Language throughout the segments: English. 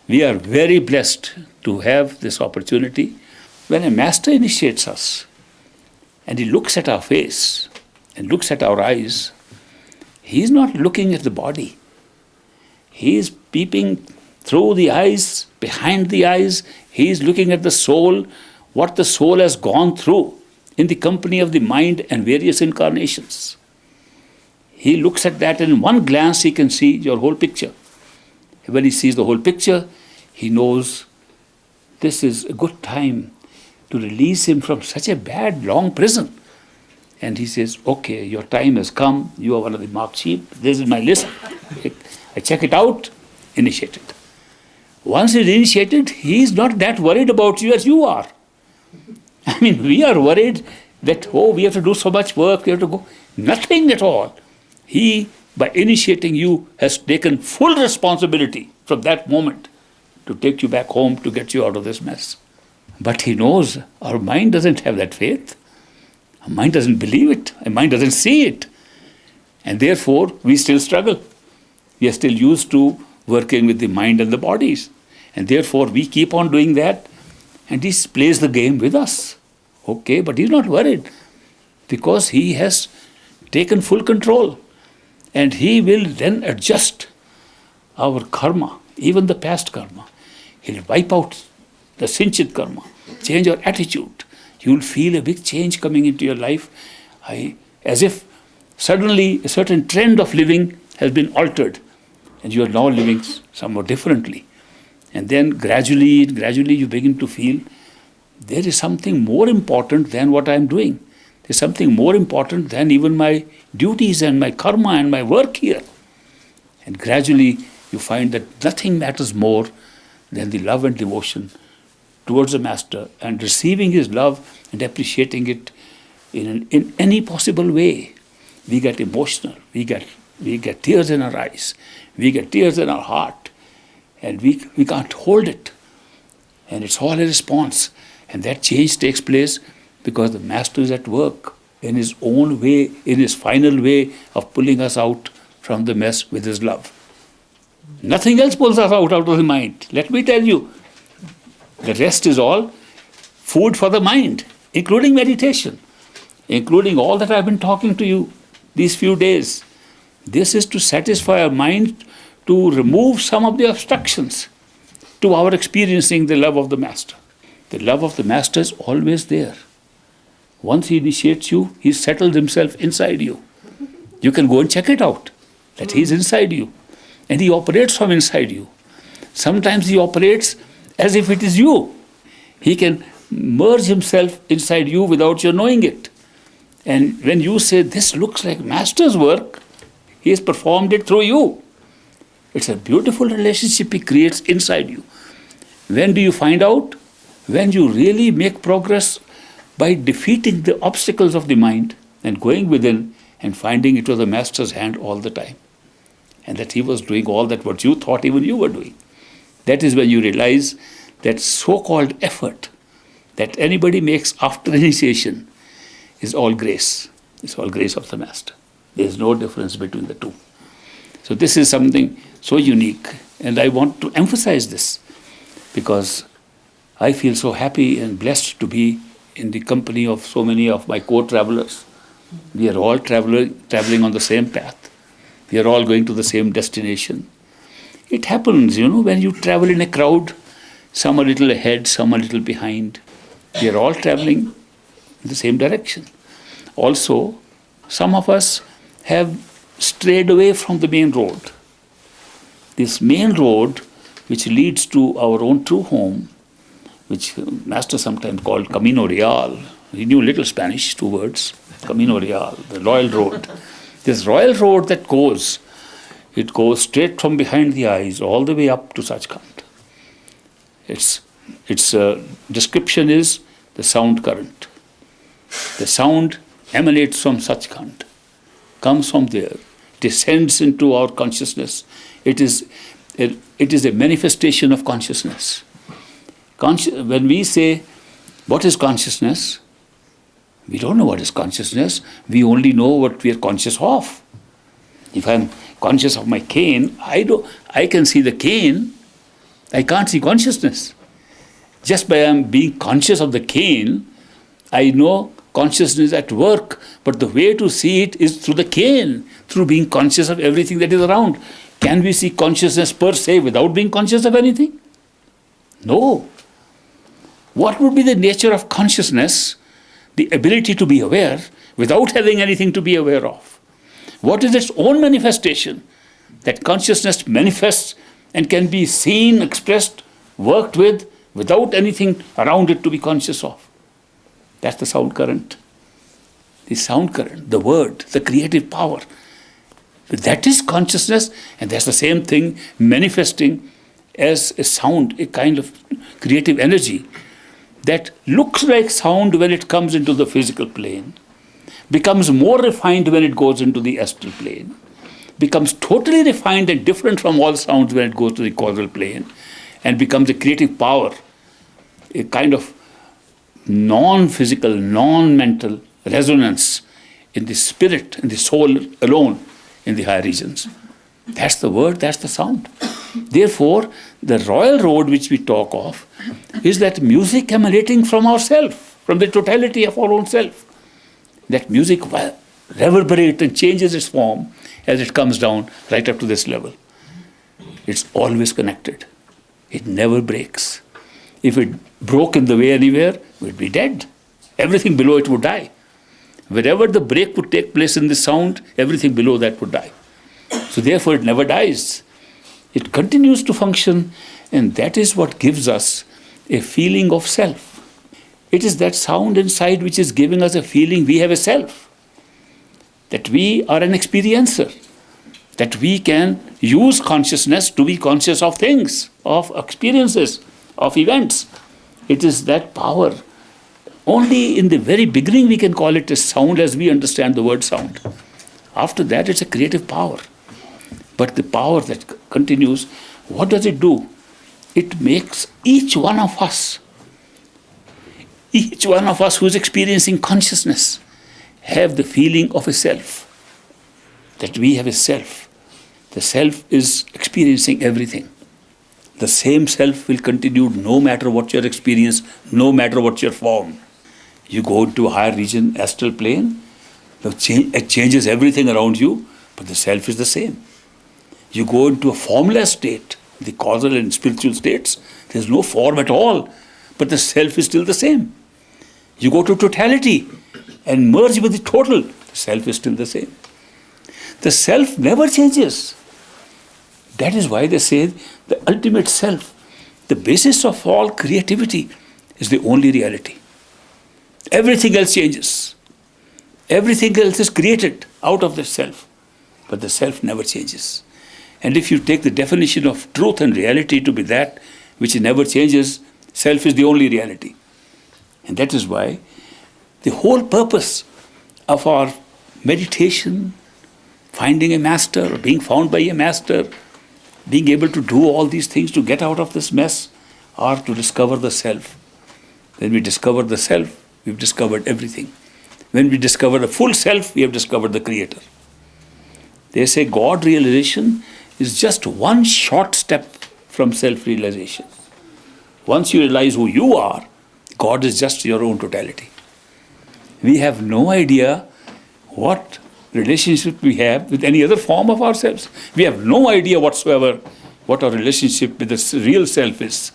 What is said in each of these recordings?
We are very blessed to have this opportunity. When a master initiates us and he looks at our face and looks at our eyes, he is not looking at the body. He is peeping through the eyes, behind the eyes. He is looking at the soul, what the soul has gone through in the company of the mind and various incarnations. He looks at that and in one glance he can see your whole picture. When he sees the whole picture, he knows this is a good time to release him from such a bad, long prison. And he says, okay, your time has come. You are one of the marked sheep. This is my list. I check it out, initiate it. Once it's initiated, he is not that worried about you as you are. I mean, we are worried that, we have to do so much work, we have to go. Nothing at all. He, by initiating you, has taken full responsibility from that moment to take you back home, to get you out of this mess. But he knows our mind doesn't have that faith. Our mind doesn't believe it. Our mind doesn't see it. And therefore, we still struggle. We are still used to working with the mind and the bodies. And therefore, we keep on doing that. And he plays the game with us. Okay, but he's not worried. Because he has taken full control. And he will then adjust our karma, even the past karma. He'll wipe out the sinchit karma, change your attitude. You'll feel a big change coming into your life, as if suddenly a certain trend of living has been altered and you are now living somewhat differently. And then gradually you begin to feel there is something more important than what I am doing. There's something more important than even my duties and my karma and my work here. And gradually you find that nothing matters more than the love and devotion towards the Master and receiving his love and appreciating it in any possible way. We get emotional, we get tears in our eyes, we get tears in our heart, and we can't hold it. And it's all a response. And that change takes place because the Master is at work in his own way, in his final way of pulling us out from the mess with his love. Nothing else pulls us out of the mind. Let me tell you, the rest is all food for the mind, including meditation, including all that I've been talking to you these few days. This is to satisfy our mind, to remove some of the obstructions to our experiencing the love of the Master. The love of the Master is always there. Once he initiates you, he settles himself inside you. You can go and check it out, that he's inside you. And he operates from inside you. Sometimes he operates as if it is you. He can merge himself inside you without your knowing it. And when you say, this looks like Master's work, he has performed it through you. It's a beautiful relationship he creates inside you. When do you find out? When you really make progress by defeating the obstacles of the mind and going within and finding it was the Master's hand all the time. And that he was doing all that what you thought even you were doing. That is when you realize that so-called effort that anybody makes after initiation is all grace. It's all grace of the Master. There is no difference between the two. So this is something so unique. And I want to emphasize this because I feel so happy and blessed to be in the company of so many of my co-travelers. We are all traveling on the same path. We are all going to the same destination. It happens, when you travel in a crowd, some a little ahead, some a little behind. We are all traveling in the same direction. Also, some of us have strayed away from the main road. This main road, which leads to our own true home, which Master sometimes called Camino Real. He knew little Spanish, 2 words. Camino Real, the royal road. This royal road that goes, it goes straight from behind the eyes all the way up to Satguru. Its description is the sound current. The sound emanates from Satguru, comes from there, descends into our consciousness. It is a manifestation of consciousness. When we say, what is consciousness? We don't know what is consciousness. We only know what we are conscious of. If I'm conscious of my cane, I can see the cane. I can't see consciousness. Just by being conscious of the cane, I know consciousness at work, but the way to see it is through the cane, through being conscious of everything that is around. Can we see consciousness per se without being conscious of anything? No. What would be the nature of consciousness? The ability to be aware without having anything to be aware of. What is its own manifestation? That consciousness manifests and can be seen, expressed, worked with, without anything around it to be conscious of. That's the sound current. The sound current, the word, the creative power. That is consciousness, and that's the same thing manifesting as a sound, a kind of creative energy that looks like sound when it comes into the physical plane, becomes more refined when it goes into the astral plane, becomes totally refined and different from all sounds when it goes to the causal plane, and becomes a creative power, a kind of non-physical, non-mental resonance in the spirit, in the soul alone, in the higher regions. That's the word, that's the sound. Therefore, the royal road which we talk of is that music emanating from ourself, from the totality of our own self. That music reverberates and changes its form as it comes down right up to this level. It's always connected. It never breaks. If it broke in the way anywhere, we'd be dead. Everything below it would die. Wherever the break would take place in the sound, everything below that would die. So therefore it never dies. It continues to function, and that is what gives us a feeling of self. It is that sound inside which is giving us a feeling we have a self, that we are an experiencer, that we can use consciousness to be conscious of things, of experiences, of events. It is that power. Only in the very beginning we can call it a sound as we understand the word sound. After that it's a creative power. But the power that continues, what does it do? It makes each one of us who is experiencing consciousness, have the feeling of a self. That we have a self. The self is experiencing everything. The same self will continue no matter what your experience, no matter what your form. You go into a higher region, astral plane, it changes everything around you, but the self is the same. You go into a formless state, the causal and spiritual states, there's no form at all, but the self is still the same. You go to totality and merge with the total, the self is still the same. The self never changes. That is why they say the ultimate self, the basis of all creativity, is the only reality. Everything else changes. Everything else is created out of the self, but the self never changes. And if you take the definition of truth and reality to be that which never changes, self is the only reality. And that is why the whole purpose of our meditation, finding a master, or being found by a master, being able to do all these things to get out of this mess, are to discover the self. When we discover the self, we've discovered everything. When we discover the full self, we have discovered the Creator. They say God realization is just one short step from self-realization. Once you realize who you are, God is just your own totality. We have no idea what relationship we have with any other form of ourselves. We have no idea whatsoever what our relationship with the real self is.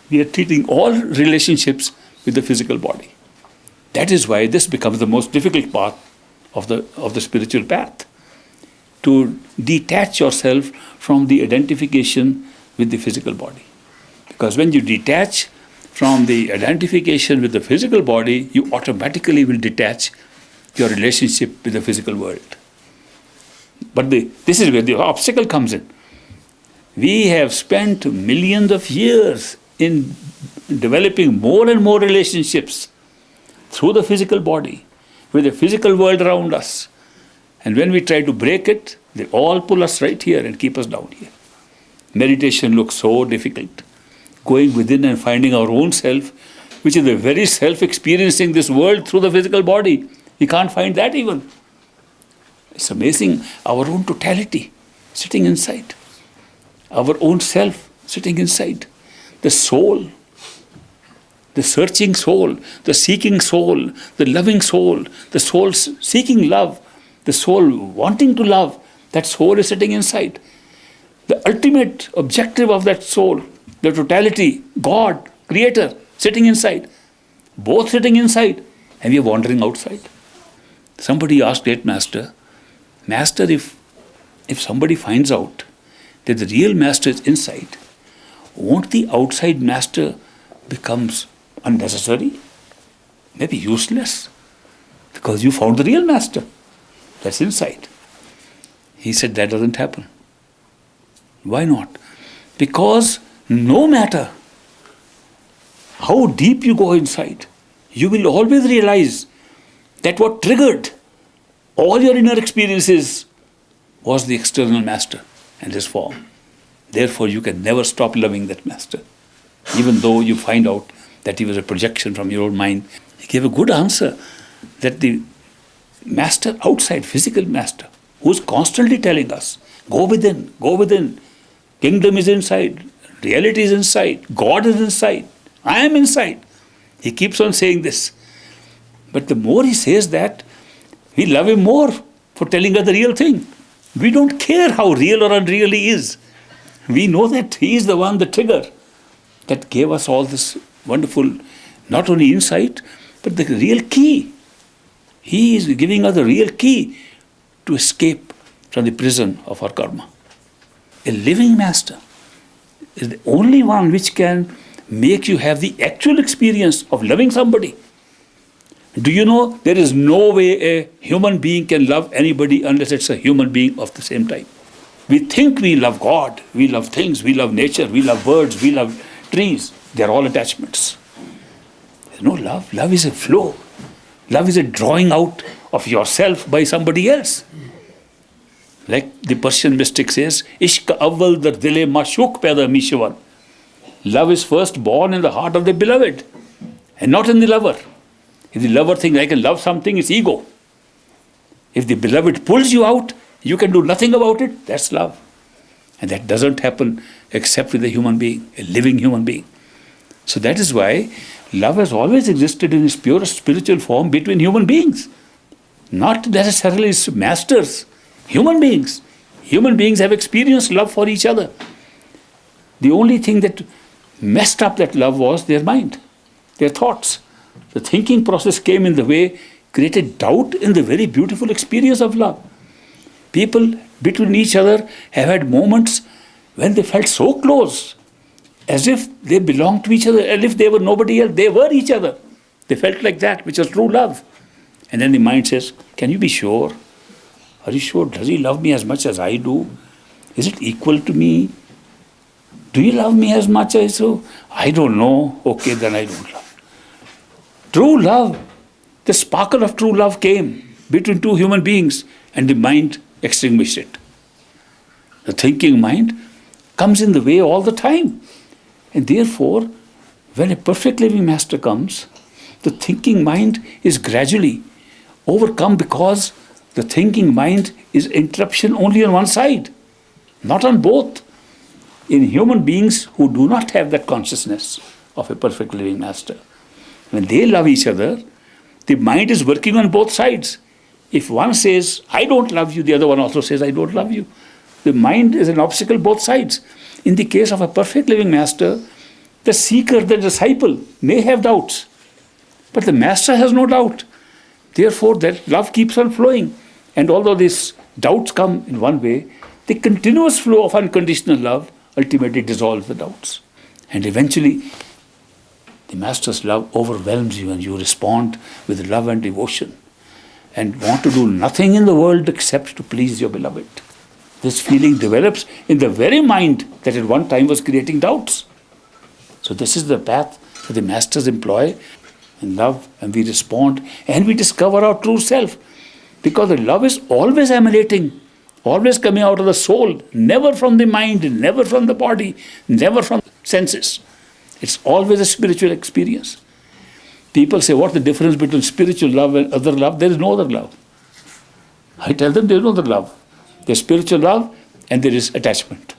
We are treating all relationships with the physical body. That is why this becomes the most difficult part of the spiritual path. To detach yourself from the identification with the physical body. Because when you detach from the identification with the physical body, you automatically will detach your relationship with the physical world. But this is where the obstacle comes in. We have spent millions of years in developing more and more relationships through the physical body, with the physical world around us. And when we try to break it, they all pull us right here and keep us down here. Meditation looks so difficult. Going within and finding our own self, which is the very self experiencing this world through the physical body. We can't find that even. It's amazing, our own totality sitting inside. Our own self sitting inside. The soul, the searching soul, the seeking soul, the loving soul, the soul seeking love, the soul wanting to love, that soul is sitting inside. The ultimate objective of that soul, the totality, God, Creator, sitting inside. Both sitting inside, and we are wandering outside. Somebody asked Great Master, Master, if somebody finds out that the real Master is inside, won't the outside Master becomes unnecessary? Maybe useless? Because you found the real Master. That's inside. He said that doesn't happen. Why not? Because no matter how deep you go inside, you will always realize that what triggered all your inner experiences was the external Master and his form. Therefore, you can never stop loving that Master, even though you find out that he was a projection from your own mind. He gave a good answer that the Master outside, physical Master, who's constantly telling us, go within, go within. Kingdom is inside, reality is inside, God is inside, I am inside. He keeps on saying this. But the more he says that, we love him more for telling us the real thing. We don't care how real or unreal he is. We know that he is the one, the trigger, that gave us all this wonderful, not only insight, but the real key. He is giving us the real key to escape from the prison of our karma. A living Master is the only one which can make you have the actual experience of loving somebody. Do you know there is no way a human being can love anybody unless it's a human being of the same type? We think we love God, we love things, we love nature, we love birds, we love trees. They're all attachments. There's no love. Love is a flow. Love is a drawing out of yourself by somebody else. Like the Persian mystic says, Ishq awwal dar dile mashuk paida mishawan. Love is first born in the heart of the beloved and not in the lover. If the lover thinks I can love something, it's ego. If the beloved pulls you out, you can do nothing about it, that's love. And that doesn't happen except with a human being, a living human being. So that is why love has always existed in its purest spiritual form between human beings. Not necessarily masters, human beings. Human beings have experienced love for each other. The only thing that messed up that love was their mind, their thoughts. The thinking process came in the way, created doubt in the very beautiful experience of love. People between each other have had moments when they felt so close, as if they belonged to each other, as if they were nobody else, they were each other. They felt like that, which was true love. And then the mind says, can you be sure? Are you sure? Does he love me as much as I do? Is it equal to me? Do you love me as much as so? I don't know. Okay, then I don't love. True love, the sparkle of true love came between two human beings and the mind extinguished it. The thinking mind comes in the way all the time. And therefore, when a perfect living Master comes, the thinking mind is gradually overcome because the thinking mind is interruption only on one side, not on both. In human beings who do not have that consciousness of a perfect living Master, when they love each other, the mind is working on both sides. If one says, I don't love you, the other one also says, I don't love you. The mind is an obstacle both sides. In the case of a perfect living Master, the seeker, the disciple may have doubts, but the Master has no doubt. Therefore, that love keeps on flowing. And although these doubts come in one way, the continuous flow of unconditional love ultimately dissolves the doubts. And eventually, the Master's love overwhelms you and you respond with love and devotion and want to do nothing in the world except to please your beloved. This feeling develops in the very mind that at one time was creating doubts. So this is the path that the Masters employ in love, and we respond and we discover our true self, because the love is always emanating, always coming out of the soul, never from the mind, never from the body, never from senses. It's always a spiritual experience. People say, what's the difference between spiritual love and other love? There is no other love. I tell them there is no other love. There's spiritual love and there is attachment.